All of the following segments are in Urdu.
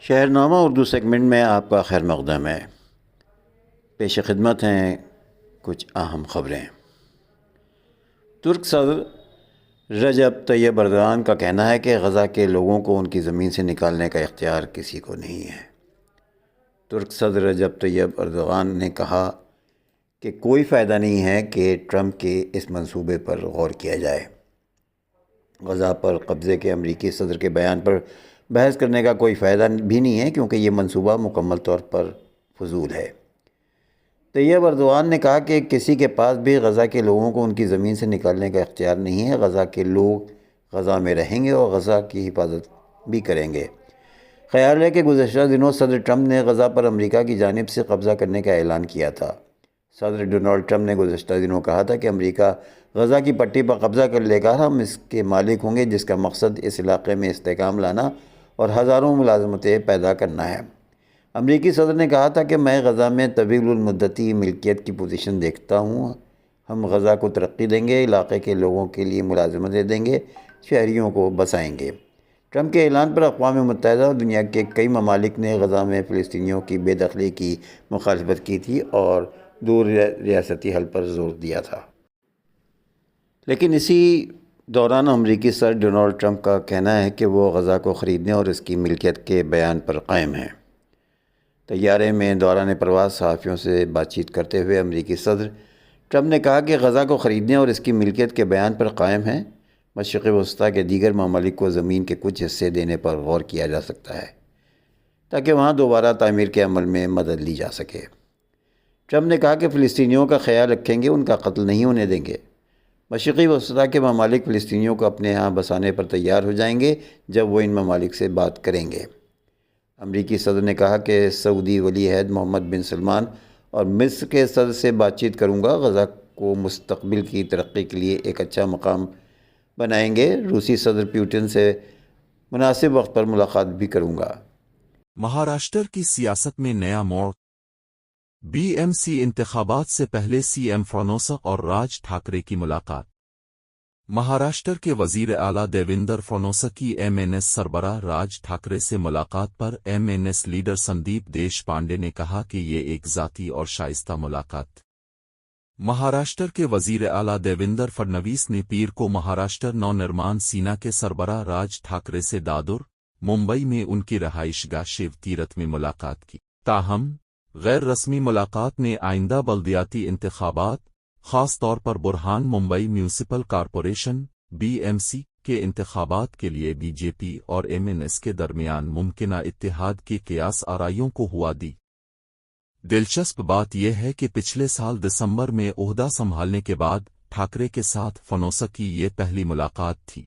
شہرنامہ اردو سیگمنٹ میں آپ کا خیر مقدم ہے۔ پیش خدمت ہیں کچھ اہم خبریں۔ ترک صدر رجب طیب اردوغان کا کہنا ہے کہ غزہ کے لوگوں کو ان کی زمین سے نکالنے کا اختیار کسی کو نہیں ہے۔ ترک صدر رجب طیب اردوغان نے کہا کہ کوئی فائدہ نہیں ہے کہ ٹرمپ کے اس منصوبے پر غور کیا جائے۔ غزہ پر قبضے کے امریکی صدر کے بیان پر بحث کرنے کا کوئی فائدہ بھی نہیں ہے، کیونکہ یہ منصوبہ مکمل طور پر فضول ہے۔ طیب اردوغان نے کہا کہ کسی کے پاس بھی غزہ کے لوگوں کو ان کی زمین سے نکالنے کا اختیار نہیں ہے۔ غزہ کے لوگ غزہ میں رہیں گے اور غزہ کی حفاظت بھی کریں گے۔ خیال ہے کہ گزشتہ دنوں صدر ٹرمپ نے غزہ پر امریکہ کی جانب سے قبضہ کرنے کا اعلان کیا تھا۔ صدر ڈونلڈ ٹرمپ نے گزشتہ دنوں کہا تھا کہ امریکہ غزہ کی پٹی پر قبضہ کر لے گا، ہم اس کے مالک ہوں گے، جس کا مقصد اس علاقے میں استحکام لانا اور ہزاروں ملازمتیں پیدا کرنا ہے۔ امریکی صدر نے کہا تھا کہ میں غزہ میں طویل المدتی ملکیت کی پوزیشن دیکھتا ہوں، ہم غزہ کو ترقی دیں گے، علاقے کے لوگوں کے لیے ملازمتیں دیں گے، شہریوں کو بسائیں گے۔ ٹرمپ کے اعلان پر اقوام متحدہ اور دنیا کے کئی ممالک نے غزہ میں فلسطینیوں کی بے دخلی کی مخالفت کی تھی اور دو ریاستی حل پر زور دیا تھا۔ لیکن اسی دوران امریکی صدر ڈونلڈ ٹرمپ کا کہنا ہے کہ وہ غزہ کو خریدنے اور اس کی ملکیت کے بیان پر قائم ہیں۔ طیارے میں دوران پرواز صحافیوں سے بات چیت کرتے ہوئے امریکی صدر ٹرمپ نے کہا کہ غزہ کو خریدنے اور اس کی ملکیت کے بیان پر قائم ہیں۔ مشرق وسطیٰ کے دیگر ممالک کو زمین کے کچھ حصے دینے پر غور کیا جا سکتا ہے تاکہ وہاں دوبارہ تعمیر کے عمل میں مدد لی جا سکے۔ ٹرمپ نے کہا کہ فلسطینیوں کا خیال رکھیں گے، ان کا قتل نہیں ہونے دیں گے۔ مشرقی وسطیٰ کے ممالک فلسطینیوں کو اپنے ہاں بسانے پر تیار ہو جائیں گے جب وہ ان ممالک سے بات کریں گے۔ امریکی صدر نے کہا کہ سعودی ولی عہد محمد بن سلمان اور مصر کے صدر سے بات چیت کروں گا، غزہ کو مستقبل کی ترقی کے لیے ایک اچھا مقام بنائیں گے۔ روسی صدر پیوٹن سے مناسب وقت پر ملاقات بھی کروں گا۔ مہاراشٹر کی سیاست میں نیا موڑ، بی ایم سی انتخابات سے پہلے سی ایم فڑنویس اور راج ٹھاکرے کی ملاقات۔ مہاراشٹر کے وزیر اعلیٰ دیویندر فڑنویس کی ایم این ایس سربراہ راج ٹھاکرے سے ملاقات پر M N S leader Sandeep Deshpande نے کہا کہ یہ ایک ذاتی اور شائستہ ملاقات۔ مہاراشٹر کے وزیر اعلیٰ دیویندر فڑنویس نے پیر کو مہاراشٹر نو نرمان سینا کے سربراہ راج ٹھاکرے سے دادر، ممبئی میں ان کی رہائش گاہ شیو تیرتھ میں ملاقات کی۔ تاہم غیر رسمی ملاقات نے آئندہ بلدیاتی انتخابات، خاص طور پر Brihanmumbai municipal corporation B M C کے انتخابات کے لیے بی جے پی اور ایم این ایس کے درمیان ممکنہ اتحاد کی قیاس آرائیوں کو ہوا دی۔ دلچسپ بات یہ ہے کہ پچھلے سال دسمبر میں عہدہ سنبھالنے کے بعد ٹھاکرے کے ساتھ فڑنویس کی یہ پہلی ملاقات تھی۔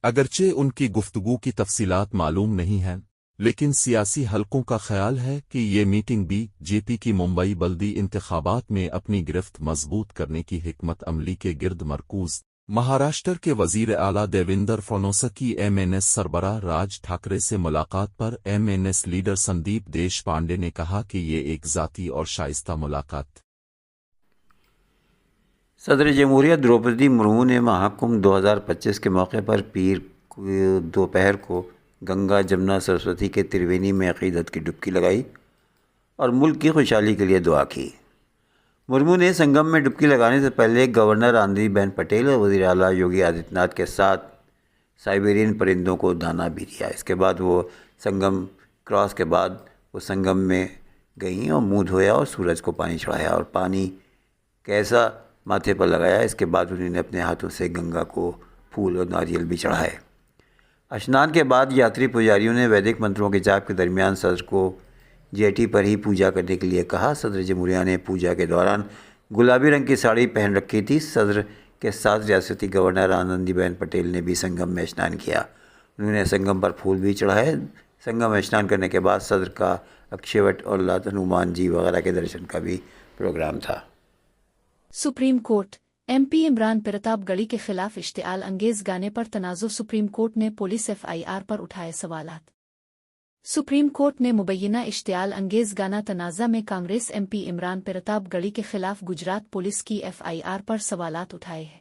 اگرچہ ان کی گفتگو کی تفصیلات معلوم نہیں ہیں، لیکن سیاسی حلقوں کا خیال ہے کہ یہ میٹنگ بی جے پی کی ممبئی بلدی انتخابات میں اپنی گرفت مضبوط کرنے کی حکمت عملی کے گرد مرکوز۔ مہاراشٹر کے وزیر اعلیٰ دیویندر فڑنویس کی ایم این ایس سربراہ راج ٹھاکرے سے ملاقات پر M N S leader Sandeep Deshpande نے کہا کہ یہ ایک ذاتی اور شائستہ ملاقات۔ صدر جمہوریہ دروپدی مرمو نے مہاکمبھ 2025 کے موقع پر پیر دوپہر کو گنگا جمنا سرسوتی کے ترونی میں عقیدت کی ڈبکی لگائی اور ملک کی خوشحالی کے لیے دعا کی۔ مرمو نے سنگم میں ڈبکی لگانے سے پہلے گورنر آنندی بین پٹیل اور وزیر اعلیٰ یوگی آدتیہ ناتھ کے ساتھ سائبیرین پرندوں کو دانہ بھی دیا۔ اس کے بعد وہ سنگم کراس کے بعد وہ سنگم میں گئیں اور منہ دھویا اور سورج کو پانی چڑھایا اور پانی کیسا ماتھے پر لگایا۔ اس کے بعد انہوں نے اپنے ہاتھوں سے گنگا کو پھول اور ناریل بھی چڑھائے۔ اشنان کے بعد یاتری پجاریوں نے ویدک منتروں کے جاپ کے درمیان صدر کو جیٹی پر ہی پوجا کرنے کے لیے کہا۔ صدر جمہوریہ نے پوجا کے دوران گلابی رنگ کی ساڑی پہن رکھی تھی۔ صدر کے ساتھ ریاستی گورنر آنندی بین پٹیل نے بھی سنگم میں اشنان کیا، انہوں نے سنگم پر پھول بھی چڑھائے۔ سنگم میں اشنان کرنے کے بعد صدر کا اکشیوٹ اور لات ہنومان جی وغیرہ کے درشن کا بھی پروگرام تھا۔ Supreme court M P Imran Pratap گڑی کے خلاف اشتعال انگیز گانے پر تنازع، سپریم کورٹ نے پولیس ایف آئی آر پر اٹھائے سوالات۔ سپریم کورٹ نے مبینہ اشتعال انگیز گانا تنازع میں کانگریس ایم پی عمران پرتاپ گڑی کے خلاف گجرات پولیس کی ایف آئی آر پر سوالات اٹھائے ہیں۔